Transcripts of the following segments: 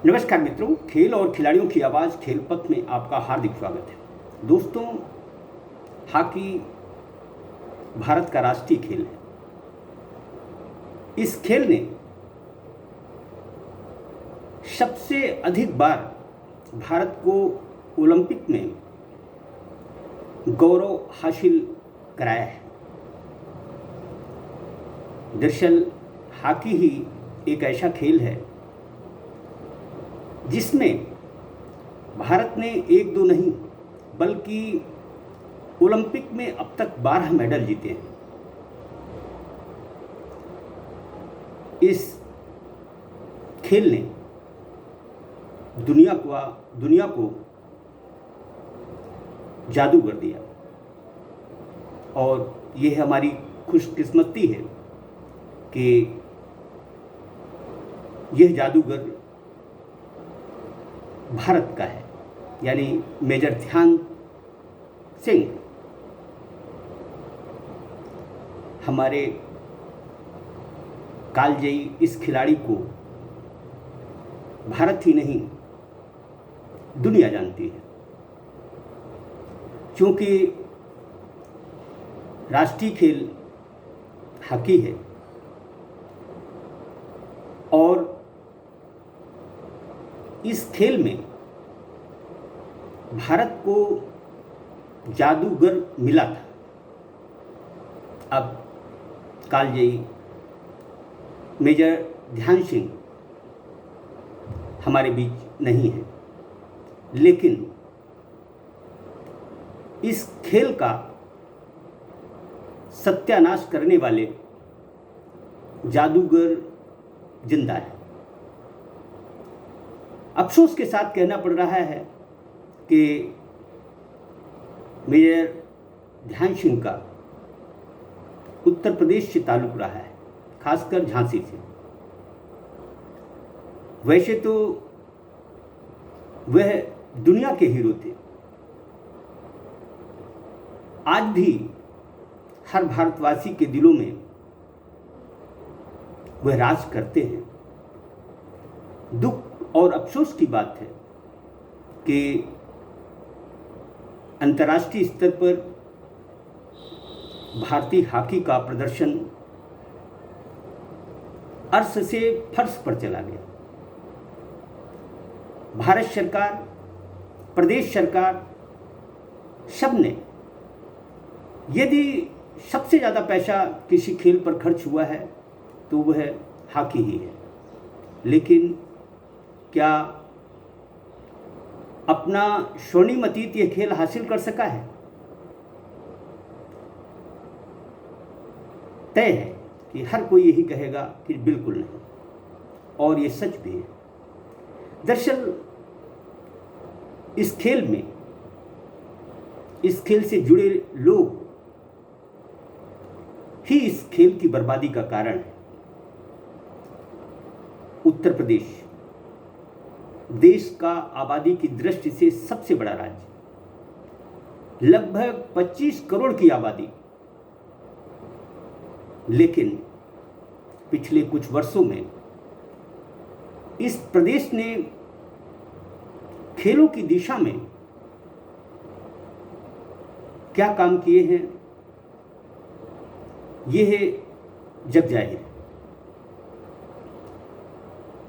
नमस्कार मित्रों, खेल और खिलाड़ियों की आवाज़ खेल पथ में आपका हार्दिक स्वागत है। दोस्तों, हॉकी भारत का राष्ट्रीय खेल है। इस खेल ने सबसे अधिक बार भारत को ओलंपिक में गौरव हासिल कराया है। दरअसल हॉकी ही एक ऐसा खेल है जिसमें भारत ने एक दो नहीं बल्कि ओलंपिक में अब तक 12 मेडल जीते हैं। इस खेल ने दुनिया को जादू कर दिया और ये हमारी खुशकिस्मती है कि यह जादूगर भारत का है, यानी मेजर ध्यान सिंह हमारे कालजयी इस खिलाड़ी को भारत ही नहीं दुनिया जानती है, क्योंकि राष्ट्रीय खेल हॉकी है और इस खेल में भारत को जादूगर मिला था। अब कालजयी मेजर ध्यान सिंह हमारे बीच नहीं है, लेकिन इस खेल का सत्यानाश करने वाले जादूगर जिंदा है। अफसोस के साथ कहना पड़ रहा है कि मेजर ध्यान सिंह का उत्तर प्रदेश से ताल्लुक़ रहा है, खासकर झांसी से। वैसे तो वह दुनिया के हीरो थे, आज भी हर भारतवासी के दिलों में वह राज करते हैं। दुख और अफसोस की बात है कि अंतर्राष्ट्रीय स्तर पर भारतीय हॉकी का प्रदर्शन अर्श से फर्श पर चला गया। भारत सरकार, प्रदेश सरकार, सब ने, यदि सबसे ज़्यादा पैसा किसी खेल पर खर्च हुआ है तो वह हॉकी ही है। लेकिन क्या अपना स्वर्णिम अतीत यह खेल हासिल कर सका है? तय है कि हर कोई यही कहेगा कि बिल्कुल नहीं, और ये सच भी है। दरअसल इस खेल से जुड़े लोग ही इस खेल की बर्बादी का कारण है। उत्तर प्रदेश देश का आबादी की दृष्टि से सबसे बड़ा राज्य, लगभग 25 करोड़ की आबादी, लेकिन पिछले कुछ वर्षों में इस प्रदेश ने खेलों की दिशा में क्या काम किए हैं यह जग जाहिर है।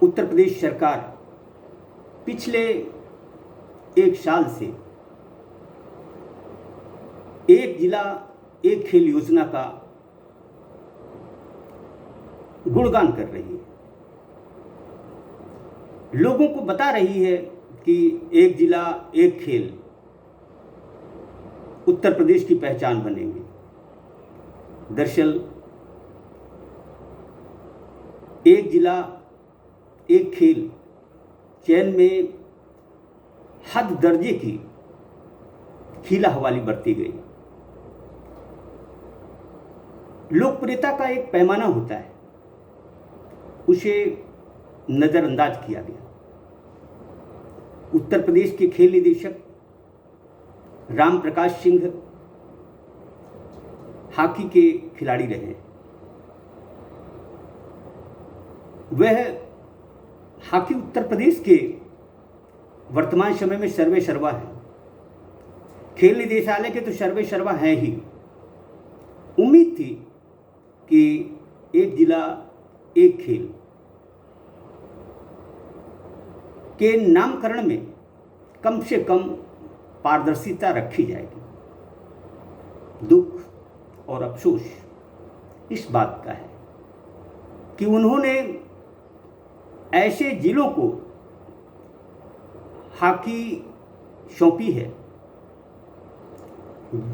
उत्तर प्रदेश सरकार पिछले एक साल से एक जिला एक खेल योजना का गुणगान कर रही है। लोगों को बता रही है कि एक जिला एक खेल उत्तर प्रदेश की पहचान बनेंगे। दरअसल एक जिला एक खेल चयन में हद दर्जे की हीला हवाली बरती गई। लोकप्रियता का एक पैमाना होता है, उसे नज़रअंदाज किया गया। उत्तर प्रदेश के खेल निदेशक राम प्रकाश सिंह हॉकी के खिलाड़ी रहे। वह हॉकी उत्तर प्रदेश के वर्तमान समय में सर्वे सर्वा है। खेल निदेशालय के तो सर्वे सर्वा हैं ही। उम्मीद थी कि एक जिला एक खेल के नामकरण में कम से कम पारदर्शिता रखी जाएगी। दुख और अफसोस इस बात का है कि उन्होंने ऐसे जिलों को हॉकी सौंपी है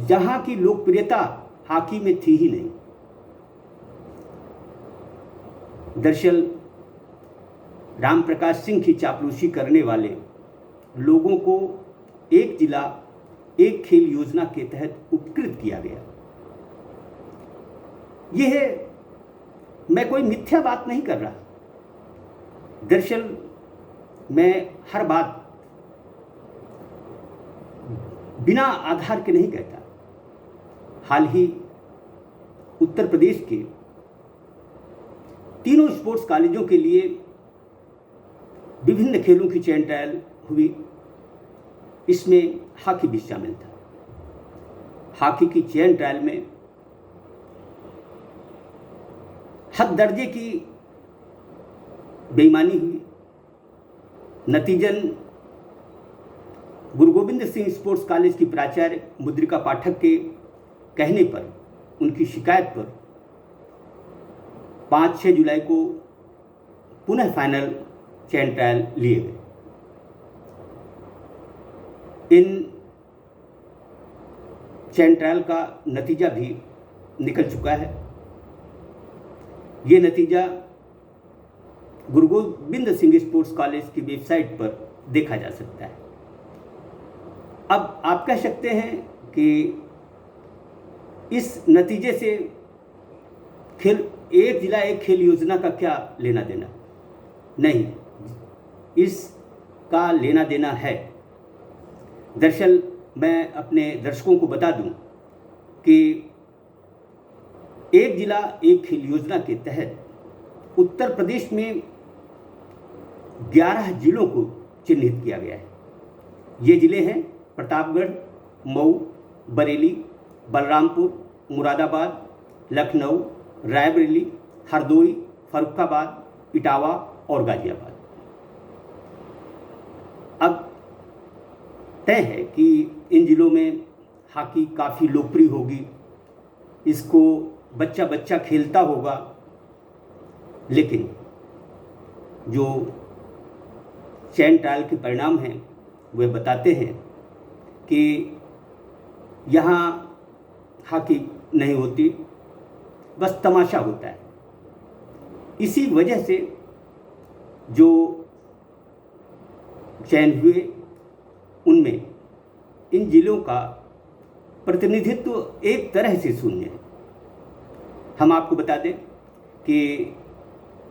जहां की लोकप्रियता हॉकी में थी ही नहीं। दरअसल राम प्रकाश सिंह की चापलूसी करने वाले लोगों को एक जिला एक खेल योजना के तहत उपकृत किया गया। यह मैं कोई मिथ्या बात नहीं कर रहा। दरअसल मैं हर बात बिना आधार के नहीं कहता। हाल ही उत्तर प्रदेश के तीनों स्पोर्ट्स कॉलेजों के लिए विभिन्न खेलों की चयन ट्रायल हुई। इसमें हॉकी भी शामिल था। हॉकी की चयन ट्रायल में हद दर्जे की बेईमानी हुई। नतीजन गुरु गोविंद सिंह स्पोर्ट्स कॉलेज की प्राचार्य मुद्रिका पाठक के कहने पर, उनकी शिकायत पर 5-6 जुलाई को पुनः फाइनल चयन ट्रायल लिए गए। इन चयन ट्रायल का नतीजा भी निकल चुका है। ये नतीजा गुरु गोविंद सिंह स्पोर्ट्स कॉलेज की वेबसाइट पर देखा जा सकता है। अब आप कह सकते हैं कि इस नतीजे से खेल एक जिला एक खेल योजना का क्या लेना देना? नहीं, इसका लेना देना है। दरअसल मैं अपने दर्शकों को बता दूं कि एक जिला एक खेल योजना के तहत उत्तर प्रदेश में 11 जिलों को चिन्हित किया गया है। ये जिले हैं प्रतापगढ़, मऊ, बरेली, बलरामपुर, मुरादाबाद, लखनऊ, रायबरेली, हरदोई, फर्रुखाबाद, इटावा और गाजियाबाद। अब तय है कि इन जिलों में हॉकी काफ़ी लोकप्रिय होगी, इसको बच्चा बच्चा खेलता होगा। लेकिन जो चयन ट्रायल के परिणाम हैं वे बताते हैं कि यहाँ हॉकी नहीं होती, बस तमाशा होता है। इसी वजह से जो चयन हुए उनमें इन जिलों का प्रतिनिधित्व एक तरह से शून्य है। हम आपको बता दें कि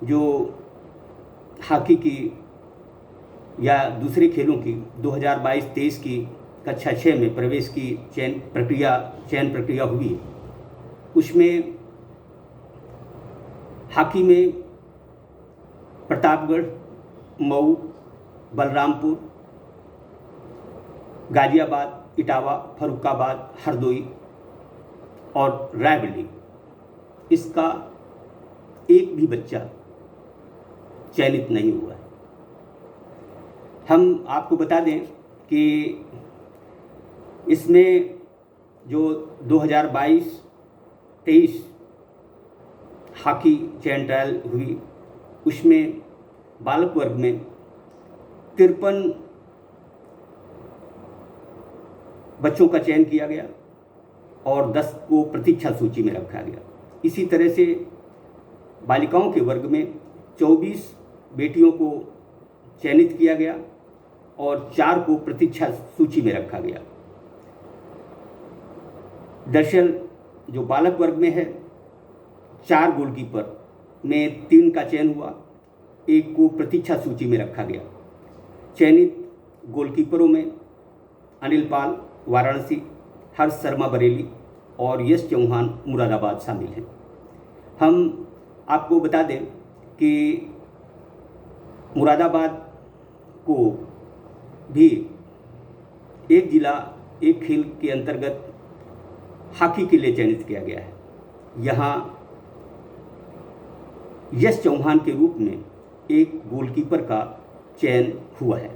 जो हॉकी की या दूसरे खेलों की 2022-23 की कक्षा 6 में प्रवेश की चयन प्रक्रिया हुई, उसमें हॉकी में प्रतापगढ़, मऊ, बलरामपुर, गाजियाबाद, इटावा, फर्रुखाबाद, हरदोई और रायबरेली, इसका एक भी बच्चा चयनित नहीं हुआ है। हम आपको बता दें कि इसमें जो 2022-23 हॉकी चयन ट्रायल हुई, उसमें बालक वर्ग में 53 बच्चों का चयन किया गया और 10 को प्रतीक्षा सूची में रखा गया। इसी तरह से बालिकाओं के वर्ग में 24 बेटियों को चयनित किया गया और 4 को प्रतीक्षा सूची में रखा गया। दरअसल जो बालक वर्ग में है, 4 गोलकीपर में 3 का चयन हुआ, 1 को प्रतीक्षा सूची में रखा गया। चयनित गोलकीपरों में अनिल पाल वाराणसी, हर्ष शर्मा बरेली और यश चौहान मुरादाबाद शामिल हैं। हम आपको बता दें कि मुरादाबाद को भी एक जिला एक खेल के अंतर्गत हॉकी के लिए चयनित किया गया है। यहाँ यश चौहान के रूप में एक गोलकीपर का चयन हुआ है।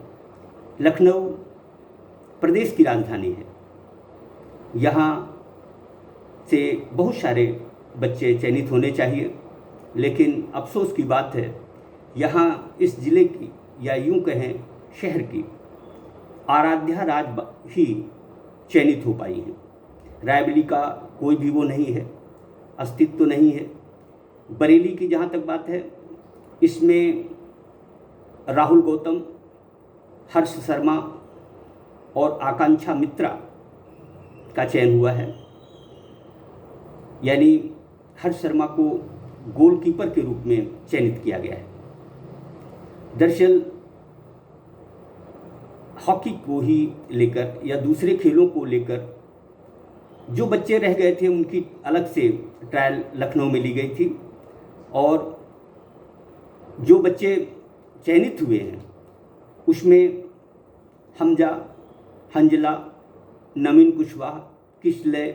लखनऊ प्रदेश की राजधानी है। यहाँ से बहुत सारे बच्चे चयनित होने चाहिए, लेकिन अफसोस की बात है यहाँ इस ज़िले की या यूँ कहें शहर की आराध्या राज ही चयनित हो पाई है। रायबरेली का कोई भी वो नहीं है, अस्तित्व तो नहीं है। बरेली की जहाँ तक बात है, इसमें राहुल गौतम, हर्ष शर्मा और आकांक्षा मित्रा का चयन हुआ है। यानी हर्ष शर्मा को गोलकीपर के रूप में चयनित किया गया है। दरअसल हॉकी को ही लेकर या दूसरे खेलों को लेकर जो बच्चे रह गए थे उनकी अलग से ट्रायल लखनऊ में ली गई थी, और जो बच्चे चयनित हुए हैं उसमें हमजा, हंजला, नवीन कुशवाहा, किशलय,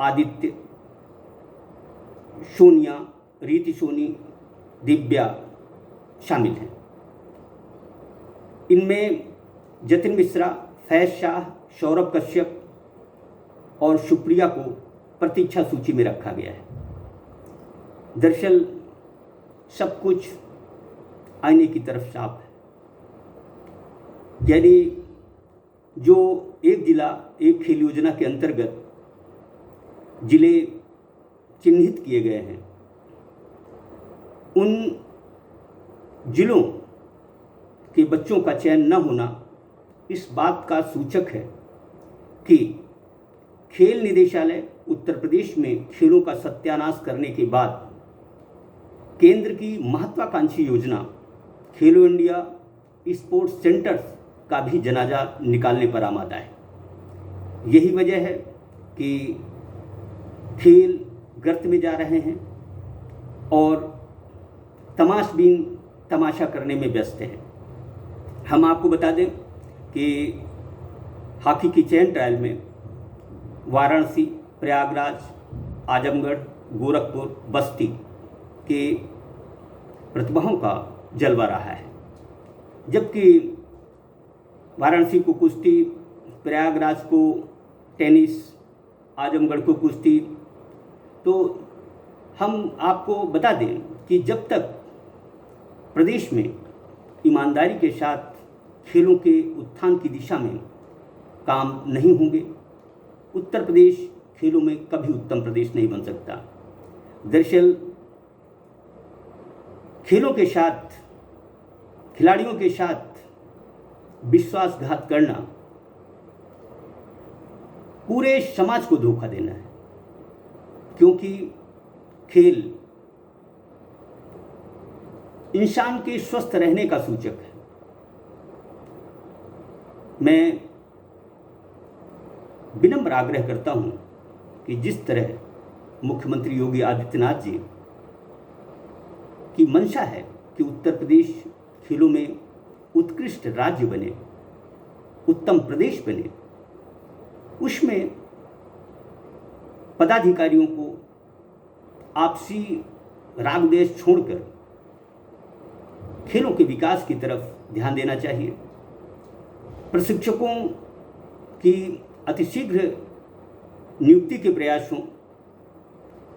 आदित्य, सोनिया, रीति सोनी, दिव्या शामिल हैं। इनमें जतिन मिश्रा, फैज शाह, सौरभ कश्यप और सुप्रिया को प्रतीक्षा सूची में रखा गया है। दरअसल सब कुछ आईने की तरफ साफ है। यानी जो एक जिला एक खेल योजना के अंतर्गत जिले चिन्हित किए गए हैं, उन जिलों के बच्चों का चयन न होना इस बात का सूचक है कि खेल निदेशालय उत्तर प्रदेश में खेलों का सत्यानाश करने के बाद केंद्र की महत्वाकांक्षी योजना खेलो इंडिया स्पोर्ट्स सेंटर्स का भी जनाजा निकालने पर आमादा है। यही वजह है कि खेल गर्त में जा रहे हैं और तमाशबीन तमाशा करने में व्यस्त हैं। हम आपको बता दें कि हॉकी की चयन ट्रायल में वाराणसी, प्रयागराज, आजमगढ़, गोरखपुर, बस्ती के प्रतिभाओं का जलवा रहा है। जबकि वाराणसी को कुश्ती, प्रयागराज को टेनिस, आजमगढ़ को कुश्ती, तो हम आपको बता दें कि जब तक प्रदेश में ईमानदारी के साथ खेलों के उत्थान की दिशा में काम नहीं होंगे, उत्तर प्रदेश खेलों में कभी उत्तम प्रदेश नहीं बन सकता। दरअसल खेलों के साथ, खिलाड़ियों के साथ विश्वासघात करना पूरे समाज को धोखा देना है, क्योंकि खेल इंसान के स्वस्थ रहने का सूचक है। मैं विनम्र आग्रह करता हूं कि जिस तरह मुख्यमंत्री योगी आदित्यनाथ जी की मंशा है कि उत्तर प्रदेश खेलों में उत्कृष्ट राज्य बने, उत्तम प्रदेश बने, उसमें पदाधिकारियों को आपसी राग द्वेष छोड़कर खेलों के विकास की तरफ ध्यान देना चाहिए। प्रशिक्षकों की अतिशीघ्र नियुक्ति के प्रयासों,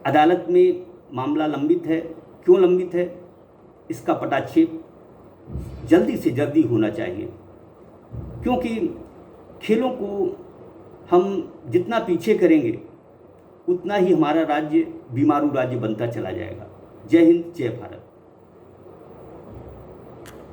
अदालत में मामला लंबित है, क्यों लंबित है, इसका पटाक्षेप जल्दी से जल्दी होना चाहिए, क्योंकि खेलों को हम जितना पीछे करेंगे उतना ही हमारा राज्य बीमारू राज्य बनता चला जाएगा। जय हिंद, जय भारत।